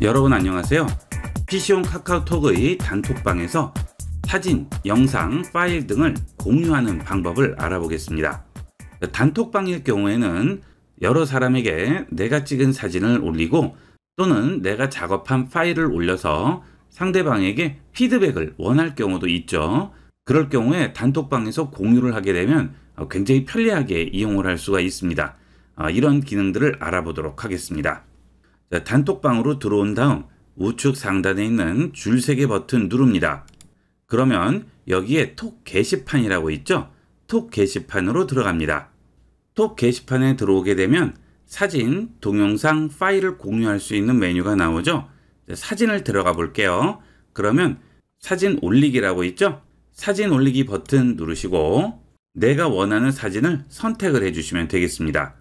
여러분 안녕하세요. PC용 카카오톡의 단톡방에서 사진, 영상, 파일 등을 공유하는 방법을 알아보겠습니다. 단톡방일 경우에는 여러 사람에게 내가 찍은 사진을 올리고 또는 내가 작업한 파일을 올려서 상대방에게 피드백을 원할 경우도 있죠. 그럴 경우에 단톡방에서 공유를 하게 되면 굉장히 편리하게 이용을 할 수가 있습니다. 이런 기능들을 알아보도록 하겠습니다. 단톡방으로 들어온 다음 우측 상단에 있는 줄 3개 버튼 누릅니다. 그러면 여기에 톡 게시판이라고 있죠? 톡 게시판으로 들어갑니다. 톡 게시판에 들어오게 되면 사진, 동영상, 파일을 공유할 수 있는 메뉴가 나오죠? 사진을 들어가 볼게요. 그러면 사진 올리기라고 있죠? 사진 올리기 버튼 누르시고 내가 원하는 사진을 선택을 해주시면 되겠습니다.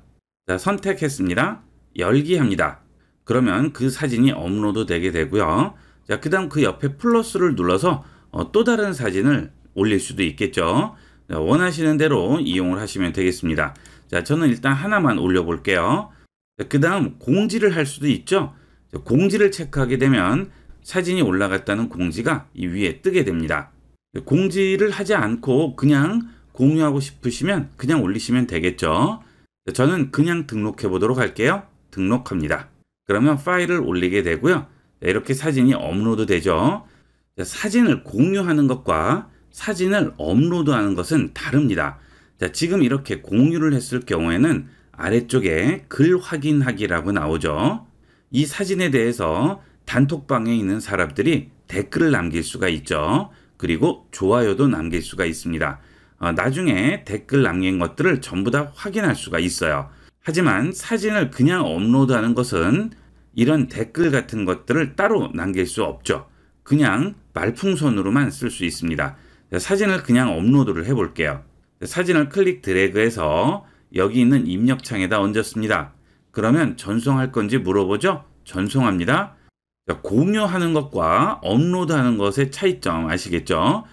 자, 선택했습니다. 열기 합니다. 그러면 그 사진이 업로드 되게 되고요. 자, 그 다음 그 옆에 플러스를 눌러서 또 다른 사진을 올릴 수도 있겠죠. 자, 원하시는 대로 이용을 하시면 되겠습니다. 자, 저는 일단 하나만 올려볼게요. 그 다음 공지를 할 수도 있죠. 자, 공지를 체크하게 되면 사진이 올라갔다는 공지가 이 위에 뜨게 됩니다. 공지를 하지 않고 그냥 공유하고 싶으시면 그냥 올리시면 되겠죠. 자, 저는 그냥 등록해 보도록 할게요. 등록합니다. 그러면 파일을 올리게 되고요. 이렇게 사진이 업로드 되죠. 사진을 공유하는 것과 사진을 업로드하는 것은 다릅니다. 자, 지금 이렇게 공유를 했을 경우에는 아래쪽에 글 확인하기라고 나오죠. 이 사진에 대해서 단톡방에 있는 사람들이 댓글을 남길 수가 있죠. 그리고 좋아요도 남길 수가 있습니다. 나중에 댓글 남긴 것들을 전부 다 확인할 수가 있어요. 하지만 사진을 그냥 업로드하는 것은 이런 댓글 같은 것들을 따로 남길 수 없죠. 그냥 말풍선으로만 쓸 수 있습니다. 사진을 그냥 업로드를 해 볼게요. 사진을 클릭 드래그해서 여기 있는 입력창에다 얹었습니다. 그러면 전송할 건지 물어보죠. 전송합니다. 공유하는 것과 업로드하는 것의 차이점 아시겠죠?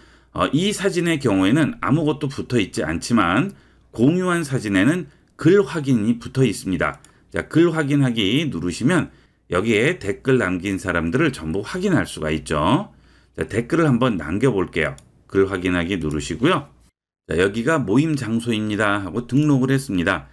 이 사진의 경우에는 아무것도 붙어 있지 않지만 공유한 사진에는 글 확인이 붙어 있습니다. 자, 글 확인하기 누르시면 여기에 댓글 남긴 사람들을 전부 확인할 수가 있죠. 자, 댓글을 한번 남겨볼게요. 글 확인하기 누르시고요. 자, 여기가 모임 장소입니다 하고 등록을 했습니다.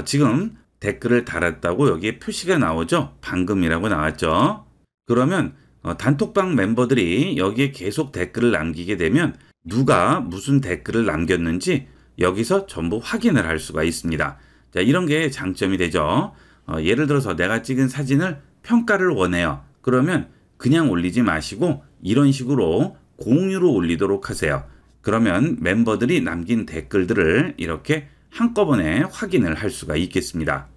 지금 댓글을 달았다고 여기에 표시가 나오죠. 방금이라고 나왔죠. 그러면 단톡방 멤버들이 여기에 계속 댓글을 남기게 되면 누가 무슨 댓글을 남겼는지 여기서 전부 확인을 할 수가 있습니다. 자, 이런 게 장점이 되죠. 예를 들어서 내가 찍은 사진을 평가를 원해요. 그러면 그냥 올리지 마시고 이런 식으로 공유로 올리도록 하세요. 그러면 멤버들이 남긴 댓글들을 이렇게 한꺼번에 확인을 할 수가 있겠습니다.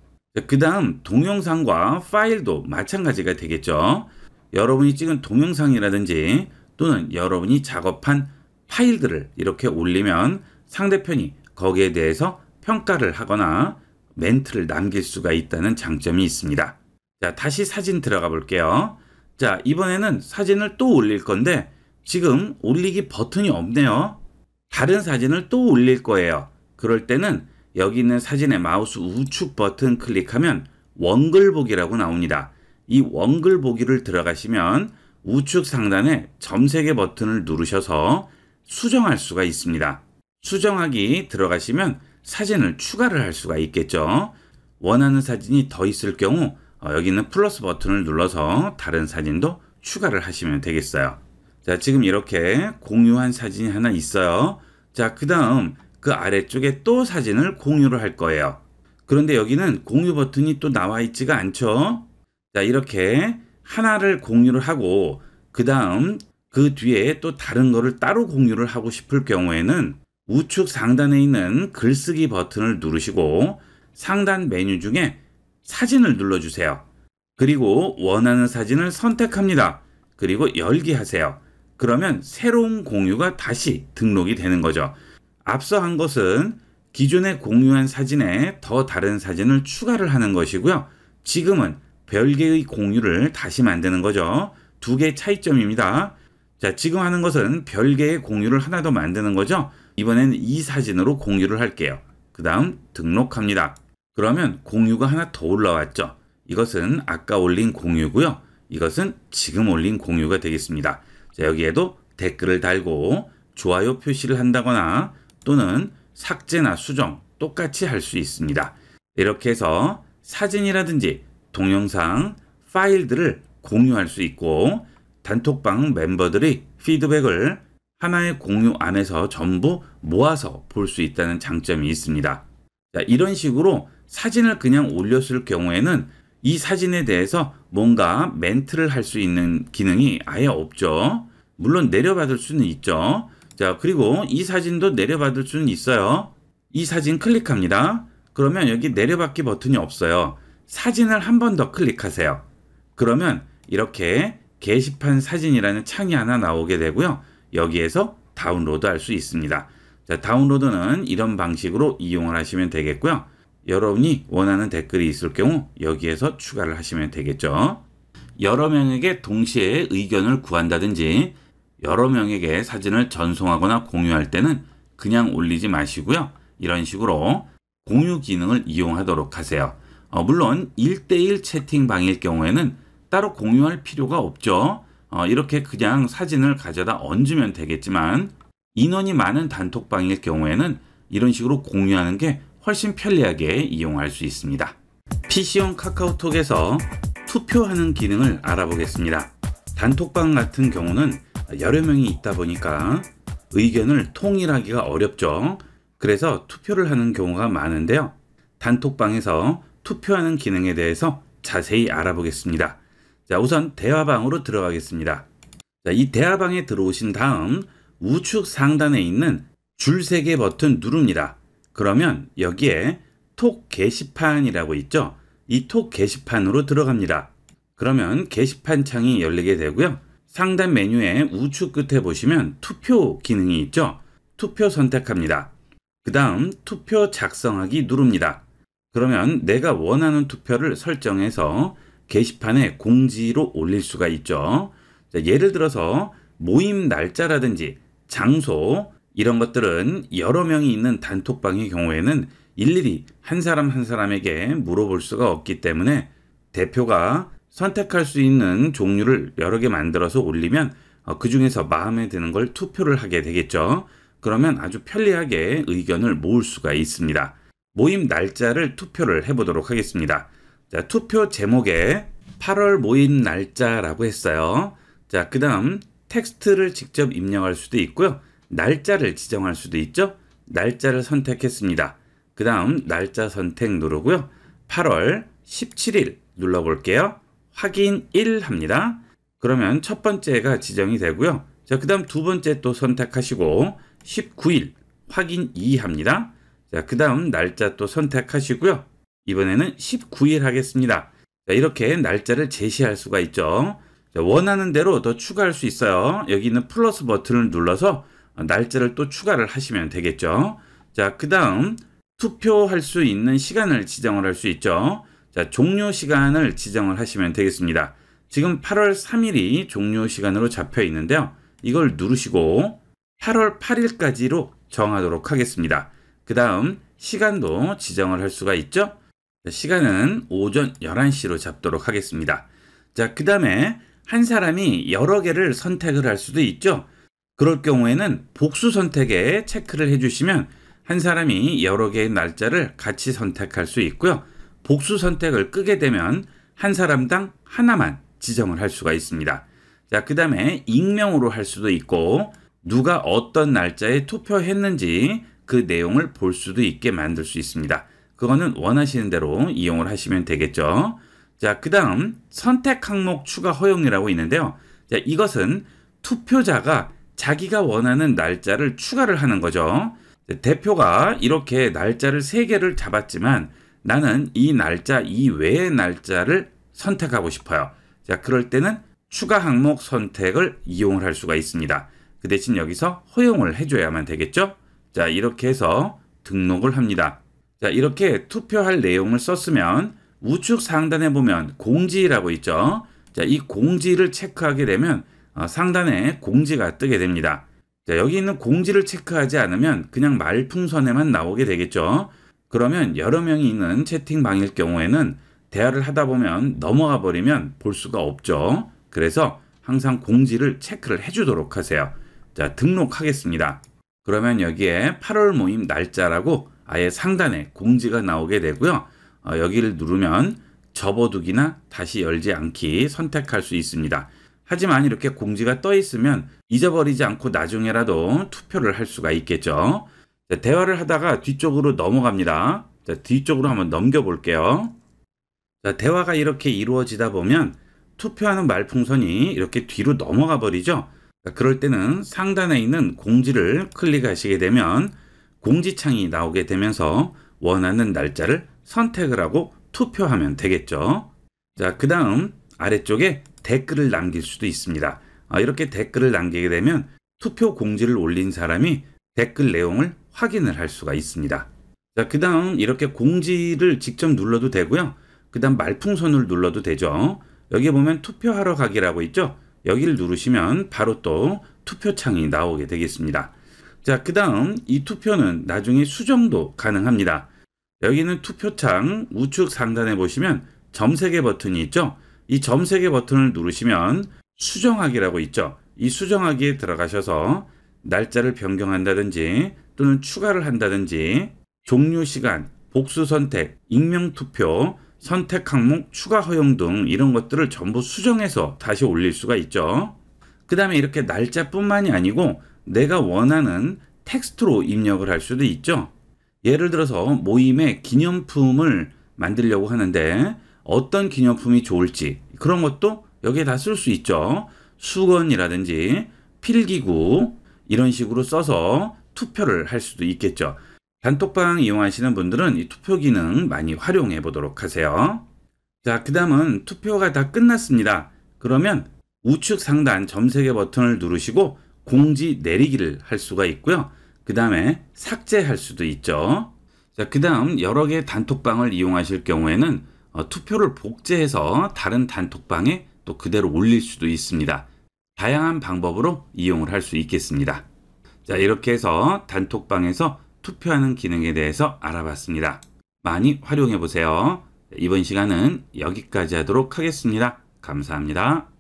그 다음 동영상과 파일도 마찬가지가 되겠죠. 여러분이 찍은 동영상이라든지 또는 여러분이 작업한 파일들을 이렇게 올리면 상대편이 거기에 대해서 평가를 하거나 멘트를 남길 수가 있다는 장점이 있습니다. 자, 다시 사진 들어가 볼게요. 자, 이번에는 사진을 또 올릴 건데 지금 올리기 버튼이 없네요. 다른 사진을 또 올릴 거예요. 그럴 때는 여기 있는 사진의 마우스 우측 버튼 클릭하면 원글 보기라고 나옵니다. 이 원글 보기를 들어가시면 우측 상단에 점 3개 버튼을 누르셔서 수정할 수가 있습니다. 수정하기 들어가시면 사진을 추가를 할 수가 있겠죠. 원하는 사진이 더 있을 경우 여기 있는 플러스 버튼을 눌러서 다른 사진도 추가를 하시면 되겠어요. 자, 지금 이렇게 공유한 사진이 하나 있어요. 자, 그 다음 그 아래쪽에 또 사진을 공유를 할 거예요. 그런데 여기는 공유 버튼이 또 나와 있지가 않죠. 자, 이렇게 하나를 공유를 하고 그 다음 그 뒤에 또 다른 거를 따로 공유를 하고 싶을 경우에는 우측 상단에 있는 글쓰기 버튼을 누르시고 상단 메뉴 중에 사진을 눌러주세요. 그리고 원하는 사진을 선택합니다. 그리고 열기 하세요. 그러면 새로운 공유가 다시 등록이 되는 거죠. 앞서 한 것은 기존에 공유한 사진에 더 다른 사진을 추가를 하는 것이고요. 지금은 별개의 공유를 다시 만드는 거죠. 두 개의 차이점입니다. 자, 지금 하는 것은 별개의 공유를 하나 더 만드는 거죠. 이번에는 이 사진으로 공유를 할게요. 그 다음 등록합니다. 그러면 공유가 하나 더 올라왔죠. 이것은 아까 올린 공유고요. 이것은 지금 올린 공유가 되겠습니다. 자, 여기에도 댓글을 달고 좋아요 표시를 한다거나 또는 삭제나 수정 똑같이 할 수 있습니다. 이렇게 해서 사진이라든지 동영상, 파일들을 공유할 수 있고 단톡방 멤버들이 피드백을 하나의 공유 안에서 전부 모아서 볼 수 있다는 장점이 있습니다. 자, 이런 식으로 사진을 그냥 올렸을 경우에는 이 사진에 대해서 뭔가 멘트를 할 수 있는 기능이 아예 없죠. 물론 내려받을 수는 있죠. 자, 그리고 이 사진도 내려받을 수는 있어요. 이 사진 클릭합니다. 그러면 여기 내려받기 버튼이 없어요. 사진을 한 번 더 클릭하세요. 그러면 이렇게 게시판 사진이라는 창이 하나 나오게 되고요. 여기에서 다운로드 할 수 있습니다. 자, 다운로드는 이런 방식으로 이용을 하시면 되겠고요. 여러분이 원하는 댓글이 있을 경우 여기에서 추가를 하시면 되겠죠. 여러 명에게 동시에 의견을 구한다든지 여러 명에게 사진을 전송하거나 공유할 때는 그냥 올리지 마시고요. 이런 식으로 공유 기능을 이용하도록 하세요. 물론 1대1 채팅방일 경우에는 따로 공유할 필요가 없죠. 이렇게 그냥 사진을 가져다 얹으면 되겠지만 인원이 많은 단톡방일 경우에는 이런 식으로 공유하는 게 훨씬 편리하게 이용할 수 있습니다. PC용 카카오톡에서 투표하는 기능을 알아보겠습니다. 단톡방 같은 경우는 여러 명이 있다 보니까 의견을 통일하기가 어렵죠. 그래서 투표를 하는 경우가 많은데요. 단톡방에서 투표하는 기능에 대해서 자세히 알아보겠습니다. 자, 우선 대화방으로 들어가겠습니다. 자, 이 대화방에 들어오신 다음 우측 상단에 있는 줄 3개 버튼 누릅니다. 그러면 여기에 톡 게시판이라고 있죠. 이 톡 게시판으로 들어갑니다. 그러면 게시판 창이 열리게 되고요. 상단 메뉴의 우측 끝에 보시면 투표 기능이 있죠. 투표 선택합니다. 그 다음 투표 작성하기 누릅니다. 그러면 내가 원하는 투표를 설정해서 게시판에 공지로 올릴 수가 있죠. 자, 예를 들어서 모임 날짜라든지 장소 이런 것들은 여러 명이 있는 단톡방의 경우에는 일일이 한 사람 한 사람에게 물어볼 수가 없기 때문에 대표가 선택할 수 있는 종류를 여러 개 만들어서 올리면 그 중에서 마음에 드는 걸 투표를 하게 되겠죠. 그러면 아주 편리하게 의견을 모을 수가 있습니다. 모임 날짜를 투표를 해보도록 하겠습니다. 자, 투표 제목에 8월 모임 날짜라고 했어요. 자, 그 다음 텍스트를 직접 입력할 수도 있고요. 날짜를 지정할 수도 있죠. 날짜를 선택했습니다. 그 다음 날짜 선택 누르고요. 8월 17일 눌러볼게요. 확인 1 합니다. 그러면 첫 번째가 지정이 되고요. 자, 그 다음 두 번째 또 선택하시고 19일 확인 2 합니다. 자, 그 다음 날짜 또 선택하시고요. 이번에는 19일 하겠습니다. 자, 이렇게 날짜를 제시할 수가 있죠. 자, 원하는 대로 더 추가할 수 있어요. 여기 있는 플러스 버튼을 눌러서 날짜를 또 추가를 하시면 되겠죠. 자, 그 다음 투표할 수 있는 시간을 지정을 할 수 있죠. 자, 종료 시간을 지정을 하시면 되겠습니다. 지금 8월 3일이 종료 시간으로 잡혀 있는데요. 이걸 누르시고 8월 8일까지로 정하도록 하겠습니다. 그 다음 시간도 지정을 할 수가 있죠. 자, 시간은 오전 11시로 잡도록 하겠습니다. 자, 그 다음에 한 사람이 여러 개를 선택을 할 수도 있죠. 그럴 경우에는 복수 선택에 체크를 해주시면 한 사람이 여러 개의 날짜를 같이 선택할 수 있고요. 복수 선택을 끄게 되면 한 사람당 하나만 지정을 할 수가 있습니다. 자, 그 다음에 익명으로 할 수도 있고 누가 어떤 날짜에 투표했는지 그 내용을 볼 수도 있게 만들 수 있습니다. 그거는 원하시는 대로 이용을 하시면 되겠죠. 자, 그 다음 선택 항목 추가 허용이라고 있는데요. 자, 이것은 투표자가 자기가 원하는 날짜를 추가를 하는 거죠. 대표가 이렇게 날짜를 3개를 잡았지만 나는 이 날짜 이외의 날짜를 선택하고 싶어요. 자, 그럴 때는 추가 항목 선택을 이용을 할 수가 있습니다. 그 대신 여기서 허용을 해줘야만 되겠죠. 자, 이렇게 해서 등록을 합니다. 자, 이렇게 투표할 내용을 썼으면 우측 상단에 보면 공지라고 있죠. 자, 이 공지를 체크하게 되면 상단에 공지가 뜨게 됩니다. 자, 여기 있는 공지를 체크하지 않으면 그냥 말풍선에만 나오게 되겠죠. 그러면 여러 명이 있는 채팅방일 경우에는 대화를 하다 보면 넘어가 버리면 볼 수가 없죠. 그래서 항상 공지를 체크를 해주도록 하세요. 자, 등록하겠습니다. 그러면 여기에 8월 모임 날짜라고 아예 상단에 공지가 나오게 되고요. 여기를 누르면 접어두기나 다시 열지 않기 선택할 수 있습니다. 하지만 이렇게 공지가 떠 있으면 잊어버리지 않고 나중에라도 투표를 할 수가 있겠죠. 자, 대화를 하다가 뒤쪽으로 넘어갑니다. 자, 뒤쪽으로 한번 넘겨볼게요. 자, 대화가 이렇게 이루어지다 보면 투표하는 말풍선이 이렇게 뒤로 넘어가 버리죠. 자, 그럴 때는 상단에 있는 공지를 클릭하시게 되면 공지창이 나오게 되면서 원하는 날짜를 선택을 하고 투표하면 되겠죠. 자, 그 다음 아래쪽에 댓글을 남길 수도 있습니다. 이렇게 댓글을 남기게 되면 투표 공지를 올린 사람이 댓글 내용을 확인을 할 수가 있습니다. 자, 그 다음 이렇게 공지를 직접 눌러도 되고요. 그 다음 말풍선을 눌러도 되죠. 여기 보면 투표하러 가기라고 있죠. 여기를 누르시면 바로 또 투표창이 나오게 되겠습니다. 자, 그 다음 이 투표는 나중에 수정도 가능합니다. 여기는 투표창 우측 상단에 보시면 점 3개 버튼이 있죠. 이 점 3개 버튼을 누르시면 수정하기라고 있죠. 이 수정하기에 들어가셔서 날짜를 변경한다든지 또는 추가를 한다든지 종료 시간, 복수 선택, 익명 투표, 선택 항목 추가 허용 등 이런 것들을 전부 수정해서 다시 올릴 수가 있죠. 그 다음에 이렇게 날짜뿐만이 아니고 내가 원하는 텍스트로 입력을 할 수도 있죠. 예를 들어서 모임에 기념품을 만들려고 하는데 어떤 기념품이 좋을지 그런 것도 여기에 다 쓸 수 있죠. 수건이라든지 필기구 이런 식으로 써서 투표를 할 수도 있겠죠. 단톡방 이용하시는 분들은 이 투표 기능 많이 활용해 보도록 하세요. 자, 그 다음은 투표가 다 끝났습니다. 그러면 우측 상단 점 3개 버튼을 누르시고 공지 내리기를 할 수가 있고요. 그 다음에 삭제할 수도 있죠. 자, 그 다음 여러 개의 단톡방을 이용하실 경우에는 투표를 복제해서 다른 단톡방에 또 그대로 올릴 수도 있습니다. 다양한 방법으로 이용을 할 수 있겠습니다. 자, 이렇게 해서 단톡방에서 투표하는 기능에 대해서 알아봤습니다. 많이 활용해 보세요. 이번 시간은 여기까지 하도록 하겠습니다. 감사합니다.